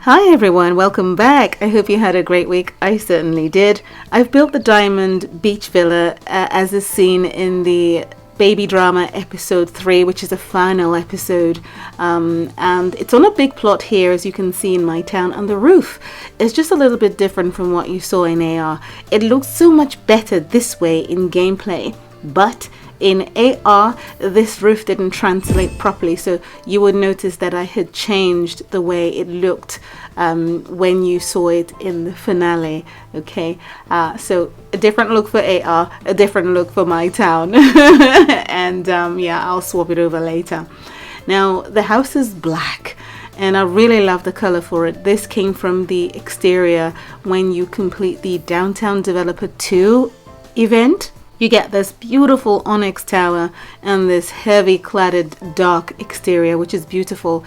Hi everyone, welcome back. I hope you had a great week. I certainly did. I've built the diamond beach villa as is seen in the baby drama episode 3, which is the final episode, and it's on a big plot here, as you can see in my town, and the roof is just a little bit different from what you saw in AR. It looks so much better this way in gameplay, but in AR this roof didn't translate properly, so you would notice that I had changed the way it looked when you saw it in the finale. Okay, so a different look for AR, a different look for my town. And yeah, I'll swap it over later. Now the house is black and I really love the color for it. This came from the exterior when you complete the Downtown Developer 2 event. You get this beautiful onyx tower and this heavy cladded dark exterior, which is beautiful.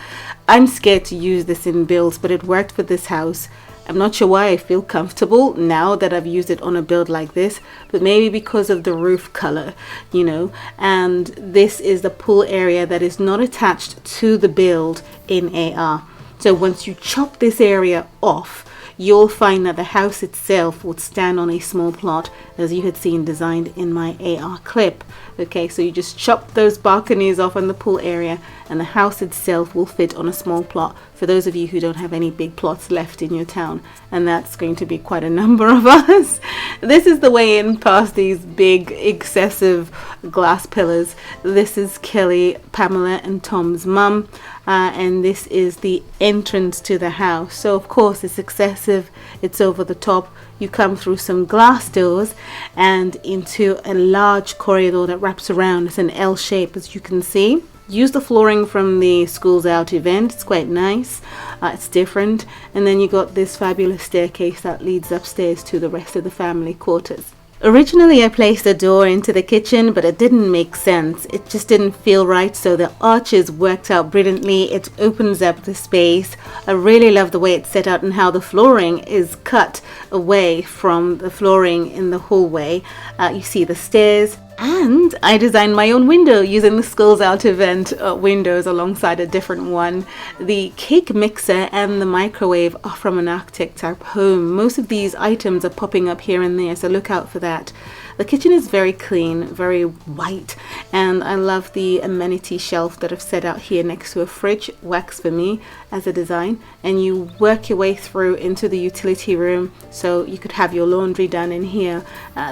I'm scared to use this in builds, but it worked for this house. I'm not sure why I feel comfortable now that I've used it on a build like this, but maybe because of the roof color, you know. And this is the pool area that is not attached to the build in AR. So once you chop this area off, you'll find that the house itself would stand on a small plot, as you had seen designed in my AR clip. Okay, so you just chop those balconies off on the pool area and the house itself will fit on a small plot, for those of you who don't have any big plots left in your town, and that's going to be quite a number of us. This is the way in past these big excessive glass pillars. This is Kelly, Pamela and Tom's mum, and this is the entrance to the house. So of course it's excessive, it's over the top. You come through some glass doors and into a large corridor that wraps around. It's an L shape, as you can see. Use the flooring from the Schools Out event. It's quite nice. It's different. And then you got this fabulous staircase that leads upstairs to the rest of the family quarters. Originally I placed a door into the kitchen, but it didn't make sense. It just didn't feel right, so the arches worked out brilliantly. It opens up the space. I really love the way it's set out and how the flooring is cut away from the flooring in the hallway. You see the stairs. And I designed my own window using the Schools Out event windows alongside a different one. The cake mixer and the microwave are from an architect type home. Most of these items are popping up here and there, so look out for that. The kitchen is very clean, very white, and I love the amenity shelf that I've set out here next to a fridge. Works for me as a design. And you work your way through into the utility room, so you could have your laundry done in here.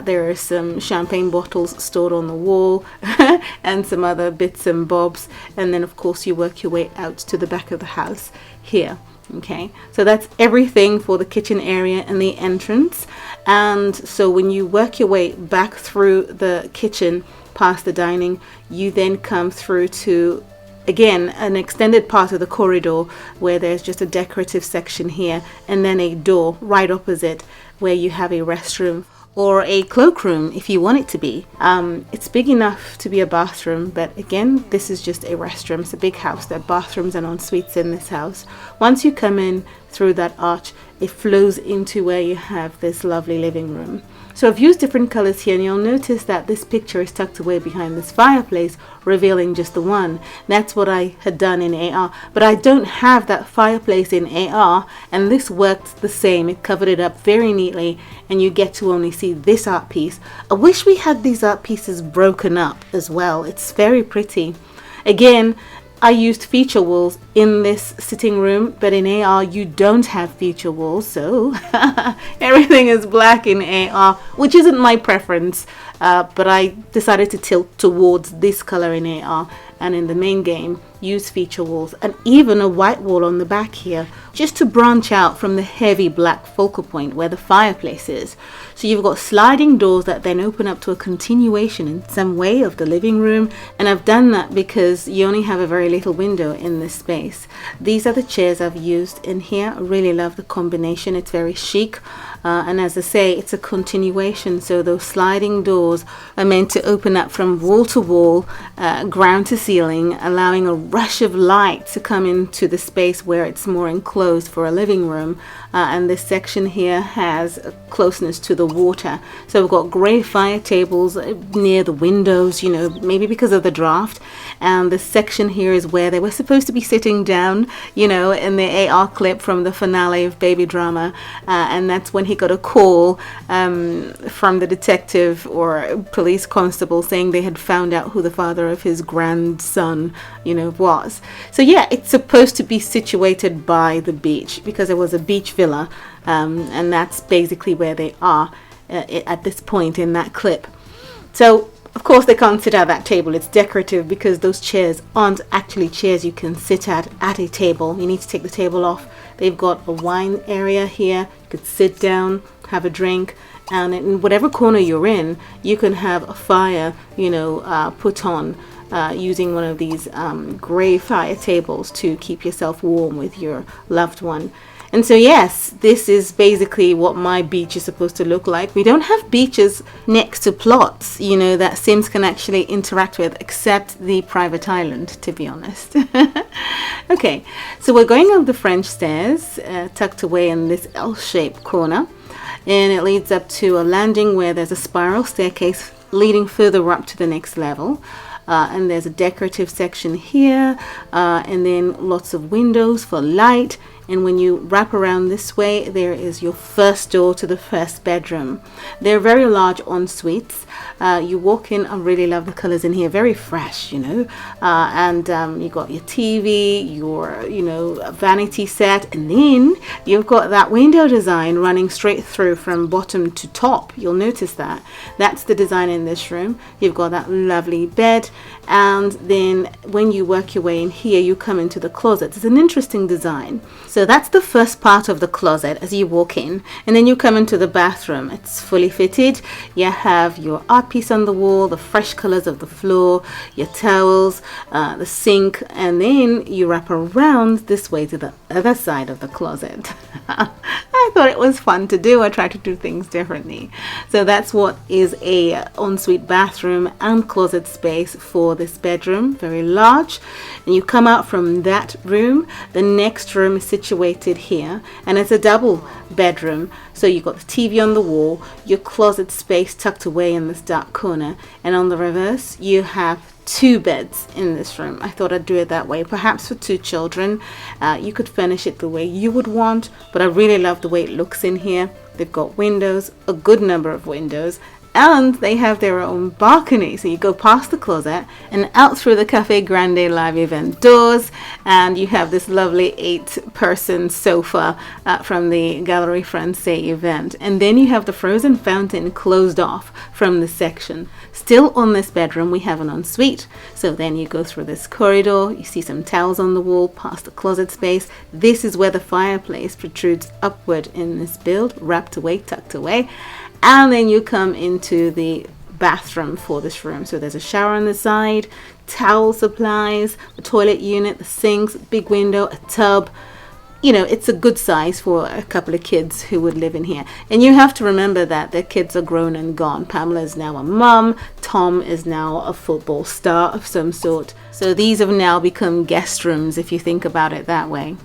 There are some champagne bottles stored on the wall and some other bits and bobs, and then of course you work your way out to the back of the house here. Okay, so that's everything for the kitchen area and the entrance. And so when you work your way back through the kitchen past the dining, you then come through to, again, an extended part of the corridor where there's just a decorative section here, and then a door right opposite where you have a restroom or a cloakroom if you want it to be. It's big enough to be a bathroom, but again, this is just a restroom. It's a big house. There are bathrooms and en-suites in this house. Once you come in through that arch, it flows into where you have this lovely living room. So I've used different colors here, and you'll notice that this picture is tucked away behind this fireplace, revealing just the one. That's what I had done in AR, but I don't have that fireplace in AR, and this worked the same. It covered it up very neatly, and you get to only see this art piece. I wish we had these art pieces broken up as well. It's very pretty. Again, I used feature walls in this sitting room, but in AR you don't have feature walls, so everything is black in AR, which isn't my preference, but I decided to tilt towards this color in AR, and in the main game use feature walls and even a white wall on the back here, just to branch out from the heavy black focal point where the fireplace is. So you've got sliding doors that then open up to a continuation in some way of the living room, and I've done that because you only have a very little window in this space. These are the chairs I've used in here. I really love the combination. It's very chic. and as I say, it's a continuation, so those sliding doors are meant to open up from wall to wall, ground to ceiling, allowing a rush of light to come into the space where it's more enclosed for a living room. And this section here has a closeness to the water, so we've got grey fire tables near the windows, you know, maybe because of the draft. And this section here is where they were supposed to be sitting down, you know, in the AR clip from the finale of Baby Drama, and that's when he got a call from the detective or police constable saying they had found out who the father of his grandson, you know, was. So yeah, it's supposed to be situated by the beach because it was a beach villa, and that's basically where they are at this point in that clip. So of course they can't sit at that table. It's decorative because those chairs aren't actually chairs you can sit at a table. You need to take the table off. They've got a wine area here. You could sit down, have a drink, and in whatever corner you're in, you can have a fire, you know, put on using one of these grey fire tables to keep yourself warm with your loved one. And so yes, this is basically what my beach is supposed to look like. We don't have beaches next to plots, you know, that Sims can actually interact with, except the private island, to be honest. Okay, so we're going up the French stairs, tucked away in this L-shaped corner, and it leads up to a landing where there's a spiral staircase leading further up to the next level. And there's a decorative section here, and then lots of windows for light. And when you wrap around this way, there is your first door to the first bedroom. They're very large en-suites. You walk in, I really love the colors in here, very fresh, you know, and you got your TV, your, you know, vanity set, and then you've got that window design running straight through from bottom to top. You'll notice that. That's the design in this room. You've got that lovely bed, and then when you work your way in here, you come into the closet. It's an interesting design. So that's the first part of the closet as you walk in, and then you come into the bathroom. It's fully fitted. You have your art piece on the wall, the fresh colors of the floor, your towels, the sink, and then you wrap around this way to the other side of the closet. I thought it was fun to do. I try to do things differently. So that's what is a ensuite bathroom and closet space for this bedroom, very large. And you come out from that room, the next room is situated here, and it's a double bedroom. So you've got the TV on the wall, your closet space tucked away in this dark corner, and on the reverse you have two beds in this room. I thought I'd do it that way, perhaps for two children. You could furnish it the way you would want, but I really love the way it looks in here. They've got windows, a good number of windows, and they have their own balcony. So you go past the closet and out through the Cafe Grande live event doors, and you have this lovely 8-person sofa from the Galerie Française event. And then you have the frozen fountain closed off from the section. Still on this bedroom, we have an ensuite. So then you go through this corridor, you see some towels on the wall, past the closet space. This is where the fireplace protrudes upward in this build, wrapped away, tucked away. And then you come into the bathroom for this room. So there's a shower on the side, towel supplies, the toilet unit, the sinks, big window, a tub. You know, it's a good size for a couple of kids who would live in here. And you have to remember that their kids are grown and gone. Pamela is now a mum. Tom is now a football star of some sort. So these have now become guest rooms, if you think about it that way.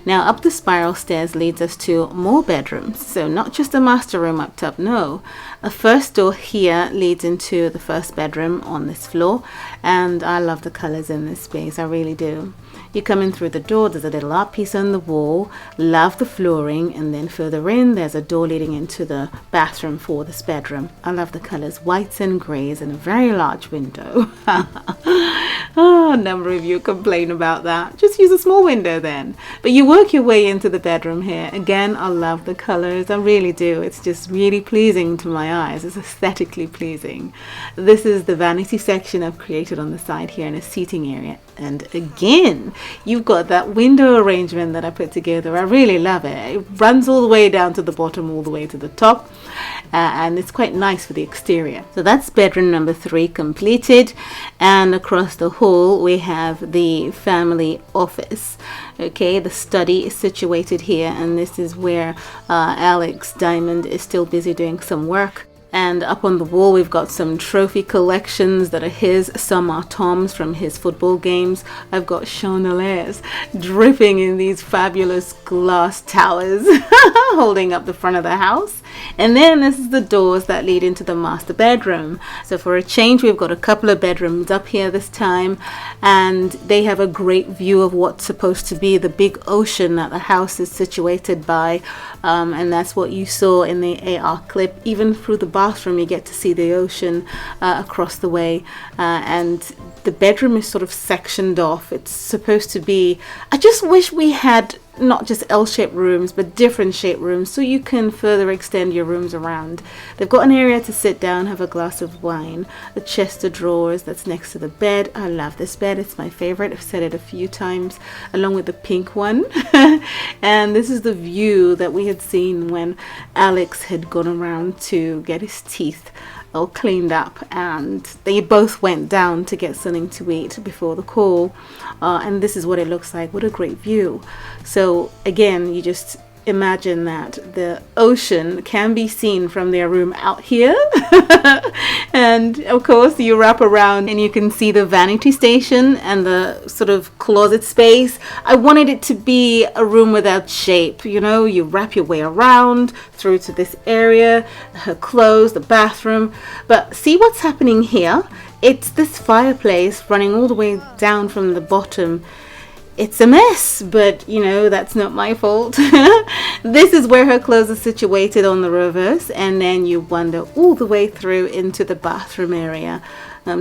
Now up the spiral stairs leads us to more bedrooms. So not just a master room up top, no. A first door here leads into the first bedroom on this floor. And I love the colors in this space, I really do. You come in through the door, there's a little art piece on the wall, love the flooring, and then further in there's a door leading into the bathroom for this bedroom. I love the colors, whites and grays, and a very large window. Oh, a number of you complain about that. Just use a small window then. But you work your way into the bedroom here. Again, I love the colors, I really do. It's just really pleasing to my eyes. It's aesthetically pleasing. This is the vanity section I've created on the side here in a seating area. And again, you've got that window arrangement that I put together. I really love it. It runs all the way down to the bottom, all the way to the top. And it's quite nice for the exterior. So that's bedroom number 3 completed. And across the hall, we have the family office. Okay, the study is situated here, and this is where Alex Diamond is still busy doing some work. And up on the wall, we've got some trophy collections that are his. Some are Tom's from his football games. I've got chandeliers dripping in these fabulous glass towers holding up the front of the house. And then this is the doors that lead into the master bedroom. So for a change, we've got a couple of bedrooms up here this time, and they have a great view of what's supposed to be the big ocean that the house is situated by. And that's what you saw in the AR clip. Even through the bathroom, you get to see the ocean across the way. And the bedroom is sort of sectioned off. It's supposed to be, I just wish we had not just L-shaped rooms, but different shaped rooms, so you can further extend your rooms around. They've got an area to sit down, have a glass of wine, a chest of drawers that's next to the bed. I love this bed. It's my favorite. I've said it a few times, along with the pink one. And this is the view that we had seen when Alex had gone around to get his teeth all cleaned up, and they both went down to get something to eat before the call, and this is what it looks like. What a great view. So again, you just imagine that the ocean can be seen from their room out here. And of course you wrap around and you can see the vanity station and the sort of closet space. I wanted it to be a room without shape. You know, you wrap your way around through to this area, her clothes, the bathroom. But see what's happening here? It's this fireplace running all the way down from the bottom. It's a mess, but you know, that's not my fault. This is where her clothes are situated on the reverse, and then you wander all the way through into the bathroom area.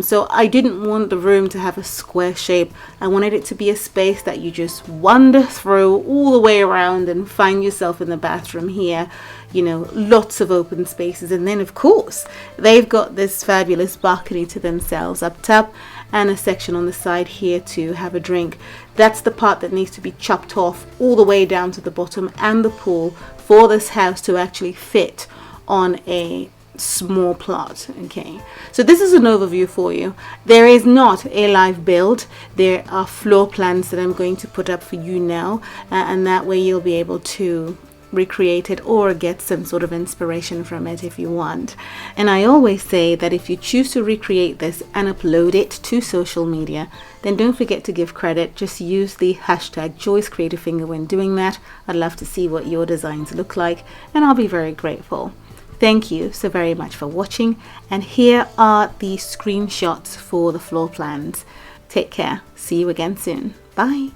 So I didn't want the room to have a square shape. I wanted it to be a space that you just wander through all the way around and find yourself in the bathroom here. You know, lots of open spaces. And then of course, they've got this fabulous balcony to themselves up top, and a section on the side here to have a drink. That's the part that needs to be chopped off all the way down to the bottom, and the pool for this house to actually fit on a small plot. Okay, so this is an overview for you. There is not a live build. There are floor plans that I'm going to put up for you now, and that way you'll be able to recreate it or get some sort of inspiration from it if you want. And I always say that if you choose to recreate this and upload it to social media, then don't forget to give credit. Just use the hashtag JCfinger when doing that. I'd love to see what your designs look like, and I'll be very grateful. Thank you so very much for watching, and here are the screenshots for the floor plans. Take care. See you again soon. Bye.